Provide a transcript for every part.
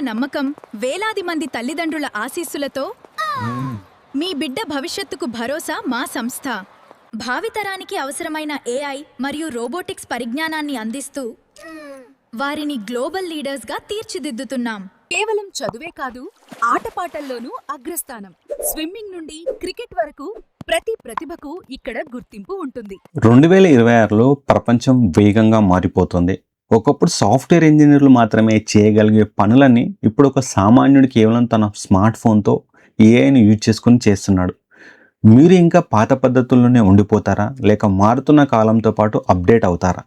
నమ్మకం వేలాది మంది తల్లిదండ్రుల ఆశీస్సులతో మీ బిడ్డ భవిష్యత్తుకు భరోసా మా సంస్థ. భావితరానికి అవసరమైన AI మరియు రోబోటిక్స్ పరిజ్ఞానాన్ని అందిస్తూ వారిని గ్లోబల్ లీడర్స్గా తీర్చిదిద్దుతున్నాం. కేవలం చదువే కాదు, ఆటపాటల్లోనూ అగ్రస్థానం. స్విమ్మింగ్ నుండి క్రికెట్ వరకు ప్రతి ప్రతిభకు ఇక్కడ గుర్తింపు ఉంటుంది. 2026లో ప్రపంచం వేగంగా మారిపోతుంది. ఒకప్పుడు సాఫ్ట్వేర్ ఇంజనీర్లు మాత్రమే చేయగలిగే పనులని ఇప్పుడు ఒక సామాన్యుడు కేవలం తన స్మార్ట్ ఫోన్తో ఏఐని యూజ్ చేసుకుని చేస్తున్నాడు. మీరు ఇంకా పాత పద్ధతుల్లోనే ఉండిపోతారా, లేక మారుతున్న కాలంతో పాటు అప్డేట్ అవుతారా?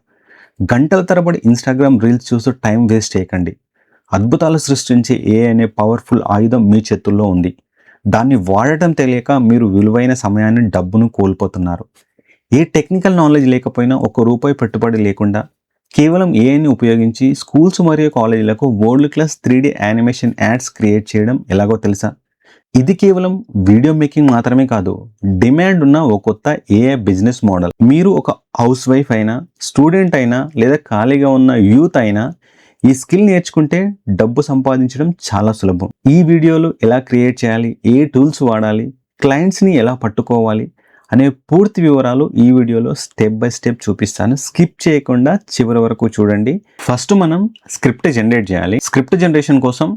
గంటల తరబడి ఇన్స్టాగ్రామ్ రీల్స్ చూస్తూ టైం వేస్ట్ చేయకండి. అద్భుతాలు సృష్టించే ఏఐ అనే పవర్ఫుల్ ఆయుధం మీ చేతుల్లో ఉంది. దాన్ని వాడటం తెలియక మీరు విలువైన సమయాన్ని, డబ్బును కోల్పోతున్నారు. ఏ టెక్నికల్ నాలెడ్జ్ లేకపోయినా, ₹1 పెట్టుబడి లేకుండా కేవలం ఏఐని ఉపయోగించి స్కూల్స్ మరియు కాలేజీలకు world class 3D animation ads create చేయడం ఎలాగో తెలుసా? ఇది కేవలం వీడియో మేకింగ్ మాత్రమే కాదు, డిమాండ్ ఉన్న ఒక కొత్త ఏఐ బిజినెస్ మోడల్. మీరు ఒక హౌస్ వైఫ్ అయినా, స్టూడెంట్ అయినా, లేదా ఖాళీగా ఉన్న యూత్ అయినా ఈ స్కిల్ నేర్చుకుంటే డబ్బు సంపాదించడం చాలా సులభం. ఈ వీడియోలు ఎలా క్రియేట్ చేయాలి, ఏ టూల్స్ వాడాలి, క్లయింట్స్ని ఎలా పట్టుకోవాలి అనే పూర్తి వివరాలు ఈ వీడియోలో స్టెప్ బై స్టెప్ చూపిస్తాను. స్కిప్ చేయకుండా చివరి వరకు చూడండి. ఫస్ట్ మనం స్క్రిప్ట్ జనరేట్ చేయాలి. స్క్రిప్ట్ జనరేషన్ కోసం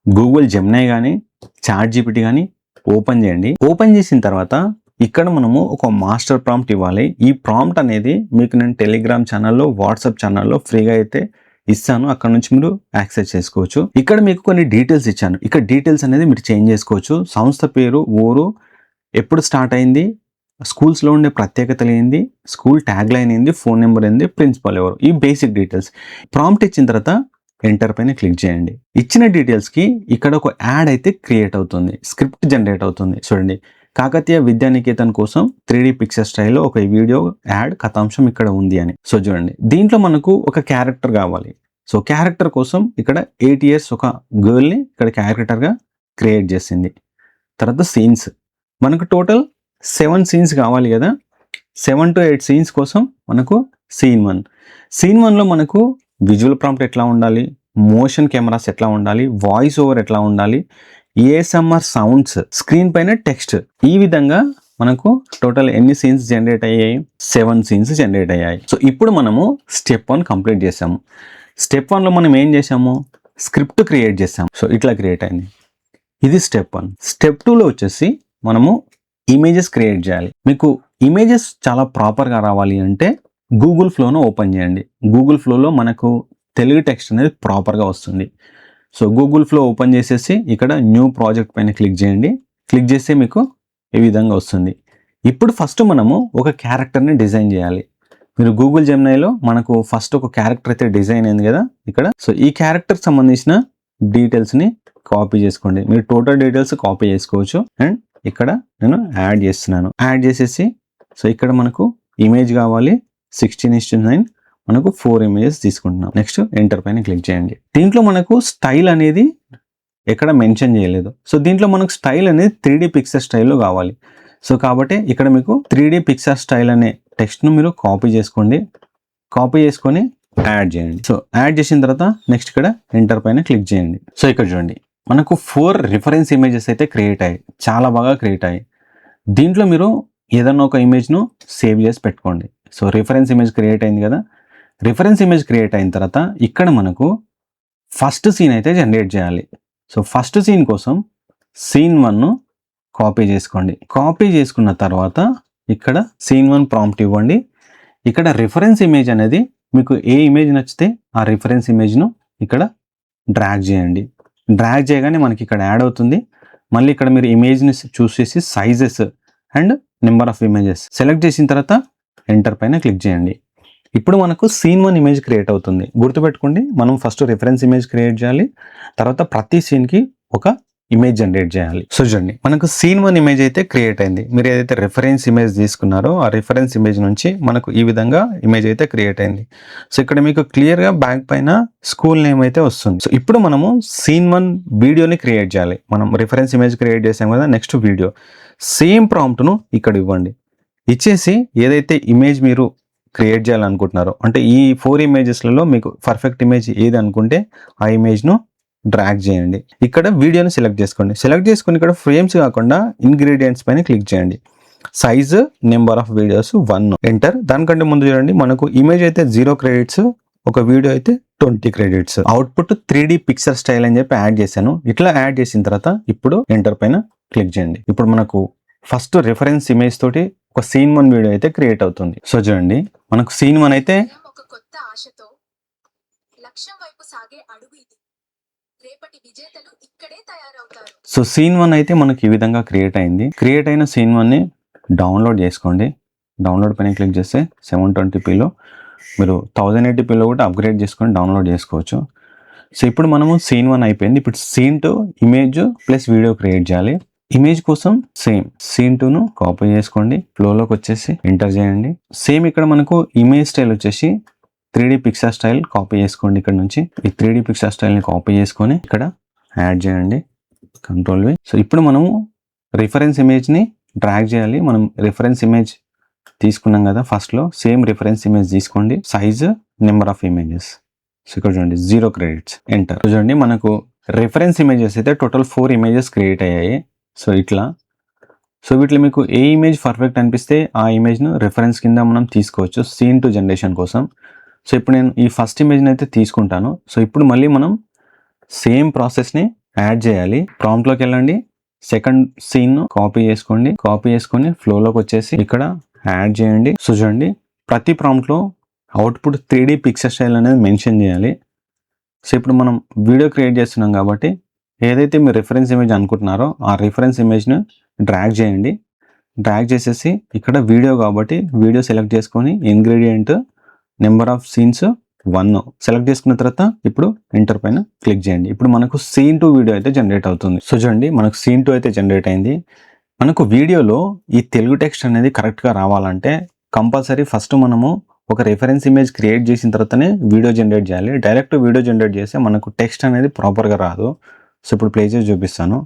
గూగుల్ జెమినీ కానీ, చాట్‌జీపీటీ కానీ ఓపెన్ చేయండి. ఓపెన్ చేసిన తర్వాత ఇక్కడ మనము ఒక మాస్టర్ ప్రాంప్ట్ ఇవ్వాలి. ఈ ప్రాంప్ట్ అనేది మీకు నేను టెలిగ్రామ్ ఛానల్లో, వాట్సాప్ ఛానల్లో ఫ్రీగా అయితే ఇస్తాను. అక్కడ నుంచి మీరు యాక్సెస్ చేసుకోవచ్చు. ఇక్కడ మీకు కొన్ని డీటెయిల్స్ ఇచ్చాను. ఇక్కడ డీటెయిల్స్ అనేది మీరు చేంజ్ చేసుకోవచ్చు. సంస్థ పేరు, ఊరు, ఎప్పుడు స్టార్ట్ అయింది, స్కూల్స్లో ఉండే ప్రత్యేకతలు ఏంది, స్కూల్ ట్యాగ్ లైన్ ఏంది, ఫోన్ నెంబర్ ఏంది, ప్రిన్సిపల్ ఎవరు, ఈ బేసిక్ డీటెయిల్స్. ప్రాంప్ట్ ఇచ్చిన తర్వాత ఎంటర్ పైన క్లిక్ చేయండి. ఇచ్చిన డీటెయిల్స్కి ఇక్కడ ఒక యాడ్ అయితే క్రియేట్ అవుతుంది, స్క్రిప్ట్ జనరేట్ అవుతుంది. చూడండి, కాకతీయ విద్యానికేతన్ కోసం 3D పిక్చర్ స్టైల్లో ఒక వీడియో యాడ్ కథాంశం ఇక్కడ ఉంది అని. సో చూడండి, దీంట్లో మనకు ఒక క్యారెక్టర్ కావాలి. సో క్యారెక్టర్ కోసం ఇక్కడ 8 years ఒక గర్ల్ని ఇక్కడ క్యారెక్టర్గా క్రియేట్ చేసింది. తర్వాత సీన్స్, మనకు టోటల్ 7 scenes కావాలి కదా. 7 to 8 scenes కోసం మనకు సీన్ 1. సీన్ 1లో మనకు విజువల్ ప్రాంప్ట్ ఎట్లా ఉండాలి, మోషన్ కెమెరాస్ ఎట్లా ఉండాలి, వాయిస్ ఓవర్ ఎట్లా ఉండాలి, ASMR సౌండ్స్, స్క్రీన్ పైన టెక్స్ట్, ఈ విధంగా మనకు టోటల్ ఎన్ని సీన్స్ జనరేట్ అయ్యాయి? 7 scenes జనరేట్ అయ్యాయి. సో ఇప్పుడు మనము స్టెప్ 1 కంప్లీట్ చేసాము. స్టెప్ 1లో మనం ఏం చేసాము? స్క్రిప్ట్ క్రియేట్ చేసాము. సో ఇట్లా క్రియేట్ అయింది. ఇది స్టెప్ 1. స్టెప్ 2లో వచ్చేసి మనము ఇమేజెస్ క్రియేట్ చేయాలి. మీకు ఇమేజెస్ చాలా ప్రాపర్గా రావాలి అంటే గూగుల్ ఫ్లోను ఓపెన్ చేయండి. గూగుల్ ఫ్లోలో మనకు తెలుగు టెక్స్ట్ అనేది ప్రాపర్గా వస్తుంది. సో గూగుల్ ఫ్లో ఓపెన్ చేసేసి ఇక్కడ న్యూ ప్రాజెక్ట్ పైన క్లిక్ చేయండి. క్లిక్ చేస్తే మీకు ఈ విధంగా వస్తుంది. ఇప్పుడు ఫస్ట్ మనము ఒక క్యారెక్టర్ని డిజైన్ చేయాలి. మీరు గూగుల్ జెమినీలో మనకు ఫస్ట్ ఒక క్యారెక్టర్ అయితే డిజైన్ అయింది కదా ఇక్కడ. సో ఈ క్యారెక్టర్కి సంబంధించిన డీటెయిల్స్ని కాపీ చేసుకోండి. మీరు టోటల్ డీటెయిల్స్ కాపీ చేసుకోవచ్చు. అండ్ ఇక్కడ నేను యాడ్ చేస్తున్నాను. యాడ్ చేసేసి సో ఇక్కడ మనకు ఇమేజ్ కావాలి 16:9, మనకు 4 images తీసుకుంటున్నాం. నెక్స్ట్ ఎంటర్ పైన క్లిక్ చేయండి. దీంట్లో మనకు స్టైల్ అనేది ఎక్కడ మెన్షన్ చేయలేదు. సో దీంట్లో మనకు స్టైల్ అనేది 3D పిక్చర్ స్టైల్లో కావాలి. సో కాబట్టి ఇక్కడ మీకు 3D పిక్చర్ స్టైల్ అనే టెక్స్ట్ను మీరు కాపీ చేసుకోండి. కాపీ చేసుకొని యాడ్ చేయండి. సో యాడ్ చేసిన తర్వాత నెక్స్ట్ ఇక్కడ ఎంటర్ పైన క్లిక్ చేయండి. సో ఇక్కడ చూడండి, మనకు 4 రిఫరెన్స్ ఇమేజెస్ అయితే క్రియేట్ అయ్యాయి. చాలా బాగా క్రియేట్ అయ్యాయి. దీంట్లో మీరు ఏదన్నా ఒక ఇమేజ్ను సేవ్ చేసి పెట్టుకోండి. సో రిఫరెన్స్ ఇమేజ్ క్రియేట్ అయింది కదా. రిఫరెన్స్ ఇమేజ్ క్రియేట్ అయిన తర్వాత ఇక్కడ మనకు ఫస్ట్ సీన్ అయితే జనరేట్ చేయాలి. సో ఫస్ట్ సీన్ కోసం సీన్ 1ను కాపీ చేసుకోండి. కాపీ చేసుకున్న తర్వాత ఇక్కడ సీన్ 1 ప్రాంప్ట్ ఇవ్వండి. ఇక్కడ రిఫరెన్స్ ఇమేజ్ అనేది మీకు ఏ ఇమేజ్ నచ్చితే ఆ రిఫరెన్స్ ఇమేజ్ను ఇక్కడ డ్రాగ్ చేయండి. డ్రాగ్ చేయగానే మనకి ఇక్కడ యాడ్ అవుతుంది. మళ్ళీ ఇక్కడ మీరు ఇమేజ్ని చూసేసి sizes and number of images select చేసిన తర్వాత ఎంటర్ పైన క్లిక్ చేయండి. ఇప్పుడు మనకు సీన్ 1 ఇమేజ్ క్రియేట్ అవుతుంది. గుర్తుపెట్టుకోండి, మనం ఫస్ట్ రిఫరెన్స్ ఇమేజ్ క్రియేట్ చేయాలి, తర్వాత ప్రతి సీన్కి ఒక ఇమేజ్ జనరేట్ చేయాలి. సో చూడండి, మనకు సీన్ 1 ఇమేజ్ అయితే క్రియేట్ అయింది. మీరు ఏదైతే రిఫరెన్స్ ఇమేజ్ తీసుకున్నారో ఆ రిఫరెన్స్ ఇమేజ్ నుంచి మనకు ఈ విధంగా ఇమేజ్ అయితే క్రియేట్ అయింది. సో ఇక్కడ మీకు క్లియర్గా బ్యాక్ పైన స్కూల్ నేమ్ అయితే వస్తుంది. సో ఇప్పుడు మనము సీన్ 1 వీడియోని క్రియేట్ చేయాలి. మనం రిఫరెన్స్ ఇమేజ్ క్రియేట్ చేసాం కదా, నెక్స్ట్ వీడియో సేమ్ ప్రాంప్ట్ను ఇక్కడ ఇవ్వండి. ఇచ్చేసి ఏదైతే ఇమేజ్ మీరు క్రియేట్ చేయాలనుకుంటున్నారో, అంటే ఈ 4 ఇమేజెస్లలో మీకు పర్ఫెక్ట్ ఇమేజ్ ఏది అనుకుంటే ఆ ఇమేజ్ను డ్రాగ్ చేయండి. ఇక్కడ వీడియోని సెలెక్ట్ చేసుకోండి. సెలెక్ట్ చేసుకుని ఇక్కడ ఫ్రేమ్స్ కాకుండా ఇంగ్రీడియంట్స్ పైన క్లిక్ చేయండి. Size, number of videos 1, enter. దానికంటే ముందు చూడండి, మనకు ఇమేజ్ అయితే 0 క్రెడిట్స్, ఒక వీడియో అయితే 20 credits. Output 3D picture style అని చెప్పి యాడ్ చేశాను. ఇట్లా యాడ్ చేసిన తర్వాత ఇప్పుడు ఎంటర్ పైన క్లిక్ చేయండి. ఇప్పుడు మనకు ఫస్ట్ రిఫరెన్స్ ఇమేజ్ తోటి ఒక సీన్ 1 వీడియో అయితే క్రియేట్ అవుతుంది. సో చూడండి, మనకు సీన్ 1 అయితే ఒక కొత్త ఆశతో లక్ష్యం వైపు సాగే అడుగు ఇది. రేపటి విజేతలు ఇక్కడే తయారవుతారు. సో సీన్ 1 అయితే మనకి ఈ విధంగా క్రియేట్ అయింది. క్రియేట్ అయిన సీన్ 1ని డౌన్లోడ్ చేసుకోండి. డౌన్లోడ్ పైన క్లిక్ చేస్తే 720pలో మీరు 1080pలో కూడా అప్గ్రేడ్ చేసుకొని డౌన్లోడ్ చేసుకోవచ్చు. సో ఇప్పుడు మనము సీన్ 1 అయిపోయింది. ఇప్పుడు scene 2 image plus video create చేయాలి. ఇమేజ్ కోసం సేమ్ సీన్ 2ను కాపీ చేసుకోండి. ఫ్లోలోకి వచ్చేసి ఎంటర్ చేయండి. సేమ్ ఇక్కడ మనకు ఇమేజ్ స్టైల్ వచ్చేసి 3D పిక్చర్ స్టైల్ కాపీ చేసుకోండి. ఇక్కడ నుంచి ఈ 3D పిక్చర్ స్టైల్ని కాపీ చేసుకొని ఇక్కడ యాడ్ చేయండి. Ctrl+V. సో ఇప్పుడు మనము రిఫరెన్స్ ఇమేజ్ని డ్రాగ్ చేయాలి. మనం రిఫరెన్స్ ఇమేజ్ తీసుకున్నాం కదా ఫస్ట్లో, సేమ్ రిఫరెన్స్ ఇమేజ్ తీసుకోండి. Size, number of images. So ఇక్కడ చూడండి 0 క్రెడిట్స్, ఎంటర్. చూడండి, మనకు రిఫరెన్స్ ఇమేజెస్ అయితే టోటల్ 4 ఇమేజెస్ క్రియేట్ అయ్యాయి. సో ఇట్లా. సో వీటిలో మీకు ఏ ఇమేజ్ పర్ఫెక్ట్ అనిపిస్తే ఆ ఇమేజ్ను రిఫరెన్స్ కింద మనం తీసుకోవచ్చు సీన్ 2 జనరేషన్ కోసం. సో ఇప్పుడు నేను ఈ ఫస్ట్ ఇమేజ్ని అయితే తీసుకుంటాను. సో ఇప్పుడు మళ్ళీ మనం సేమ్ ప్రాసెస్ని యాడ్ చేయాలి. ప్రాంప్ట్లోకి వెళ్ళండి, సెకండ్ సీన్ను కాపీ చేసుకోండి. కాపీ చేసుకొని ఫ్లోలోకి వచ్చేసి ఇక్కడ యాడ్ చేయండి. సో చూడండి, ప్రతి ప్రాంప్ట్లో అవుట్పుట్ 3D పిక్చర్ స్టైల్ అనేది మెన్షన్ చేయాలి. సో ఇప్పుడు మనం వీడియో క్రియేట్ చేస్తున్నాం కాబట్టి ఏదైతే మీరు రిఫరెన్స్ ఇమేజ్ అనుకుంటున్నారో ఆ రిఫరెన్స్ ఇమేజ్ను డ్రాగ్ చేయండి. డ్రాగ్ చేసేసి ఇక్కడ వీడియో కాబట్టి వీడియో సెలెక్ట్ చేసుకొని ingredient, number of scenes 1 select చేసుకున్న తర్వాత ఇప్పుడు ఎంటర్ పైన క్లిక్ చేయండి. ఇప్పుడు మనకు సీన్ 2 వీడియో అయితే జనరేట్ అవుతుంది. సో చూడండి, మనకు సీన్ 2 అయితే జనరేట్ అయింది. మనకు వీడియోలో ఈ తెలుగు టెక్స్ట్ అనేది కరెక్ట్గా రావాలంటే కంపల్సరీ ఫస్ట్ మనము ఒక రిఫరెన్స్ ఇమేజ్ క్రియేట్ చేసిన తర్వాతనే వీడియో జనరేట్ చేయాలి. డైరెక్ట్ వీడియో జనరేట్ చేస్తే మనకు టెక్స్ట్ అనేది ప్రాపర్గా రాదు. సో ఇప్పుడు ప్లే చేసి చూపిస్తాను.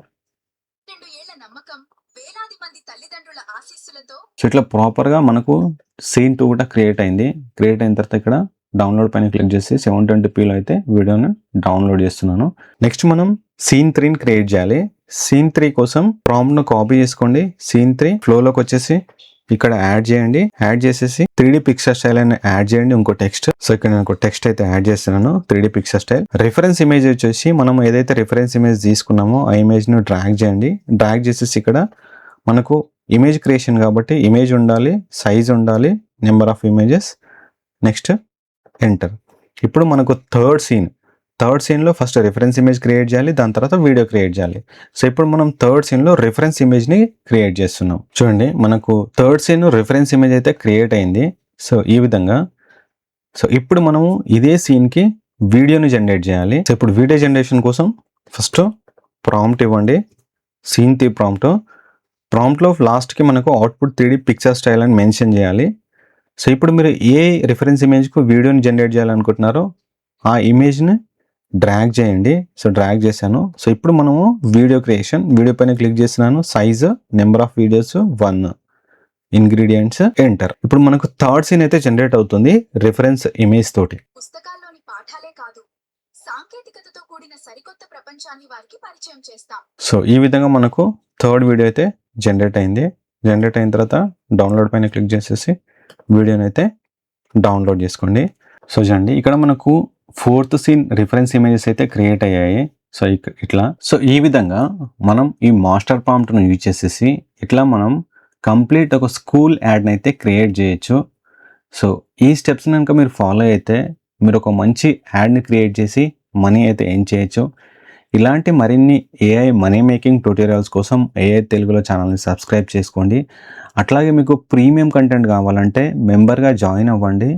2 ఏళ్ల నమ్మకం, వేలాది మంది తల్లిదండ్రుల ఆశీస్సులతో సో ఇట్లా ప్రాపర్గా మనకు సీన్ 2 కూడా క్రియేట్ అయింది. క్రియేట్ అయిన తర్వాత ఇక్కడ డౌన్లోడ్ పైన క్లిక్ చేసి 720pలో అయితే వీడియోని డౌన్లోడ్ చేస్తున్నాను. నెక్స్ట్ మనం సీన్ 3ని క్రియేట్ చేయాలి. సీన్ 3 కోసం ప్రాంప్ట్ను కాపీ చేసుకోండి. సీన్ 3 ఫ్లోలోకి వచ్చేసి ఇక్కడ యాడ్ చేయండి. యాడ్ చేసేసి 3D పిక్చర్ స్టైల్ అని యాడ్ చేయండి. ఇంకో టెక్స్ట్. సో ఇక్కడ నేను ఒక టెక్స్ట్ అయితే యాడ్ చేస్తున్నాను, 3D picture style. Reference image వచ్చేసి మనం ఏదైతే రిఫరెన్స్ ఇమేజ్ తీసుకున్నామో ఆ ఇమేజ్ను డ్రాగ్ చేయండి. డ్రాగ్ చేసేసి ఇక్కడ మనకు ఇమేజ్ క్రియేషన్ కాబట్టి ఇమేజ్ ఉండాలి, సైజ్ ఉండాలి, number of images, next enter. ఇప్పుడు మనకు థర్డ్ సీన్లో ఫస్ట్ రిఫరెన్స్ ఇమేజ్ క్రియేట్ చేయాలి, దాని తర్వాత వీడియో క్రియేట్ చేయాలి. సో ఇప్పుడు మనం థర్డ్ సీన్లో రిఫరెన్స్ ఇమేజ్ని క్రియేట్ చేస్తున్నాం. చూడండి, మనకు థర్డ్ సీన్ రిఫరెన్స్ ఇమేజ్ అయితే క్రియేట్ అయింది. సో ఈ విధంగా. సో ఇప్పుడు మనము ఇదే సీన్కి వీడియోని జనరేట్ చేయాలి. సో ఇప్పుడు వీడియో జనరేషన్ కోసం ఫస్ట్ ప్రాంప్ట్ ఇవ్వండి. సీన్ 3 ప్రాంప్ట్లో లాస్ట్కి మనకు అవుట్పుట్ 3D పిక్చర్ స్టైల్ అని మెన్షన్ చేయాలి. సో ఇప్పుడు మీరు ఏ రిఫరెన్స్ ఇమేజ్కు వీడియోని జనరేట్ చేయాలనుకుంటున్నారో ఆ ఇమేజ్ని డ్రాగ్ చేయండి. సో డ్రాగ్ చేశాను. సో ఇప్పుడు మనము వీడియో క్రియేషన్, వీడియో పైన క్లిక్ చేస్తున్నాను. Size, number of videos 1, ingredients, enter. ఇప్పుడు మనకు థర్డ్ సీన్ అయితే జనరేట్ అవుతుంది రిఫరెన్స్ ఇమేజ్ తోటి. పుస్తకాల్లోని పాఠాలే కాదు, సాంకేతికతతో కూడిన సరికొత్త ప్రపంచాన్ని వారికి పరిచయం చేస్తాం. సో ఈ విధంగా మనకు థర్డ్ వీడియో అయితే జనరేట్ అయింది. జనరేట్ అయిన తర్వాత డౌన్లోడ్ పైన క్లిక్ చేసేసి వీడియోని అయితే డౌన్లోడ్ చేసుకోండి. సో చూడండి, ఇక్కడ మనకు ఫోర్త్ సీన్ రిఫరెన్స్ ఇమేజెస్ అయితే క్రియేట్ అయ్యాయి. సో ఇట్లా. సో ఈ విధంగా మనం ఈ మాస్టర్ ప్రాంప్ట్ను యూజ్ చేసేసి ఇట్లా మనం కంప్లీట్ ఒక స్కూల్ యాడ్ని అయితే క్రియేట్ చేయొచ్చు. సో ఈ స్టెప్స్ కనుక మీరు ఫాలో అయితే మీరు ఒక మంచి యాడ్ని క్రియేట్ చేసి మనీ అయితే ఎర్న్ చేయొచ్చు. ఇలాంటి మరిన్ని AI మనీ మేకింగ్ ట్యూటోరియల్స్ కోసం AI తెలుగులో ఛానల్ని సబ్స్క్రైబ్ చేసుకోండి. అట్లాగే మీకు ప్రీమియం కంటెంట్ కావాలంటే మెంబర్గా జాయిన్ అవ్వండి.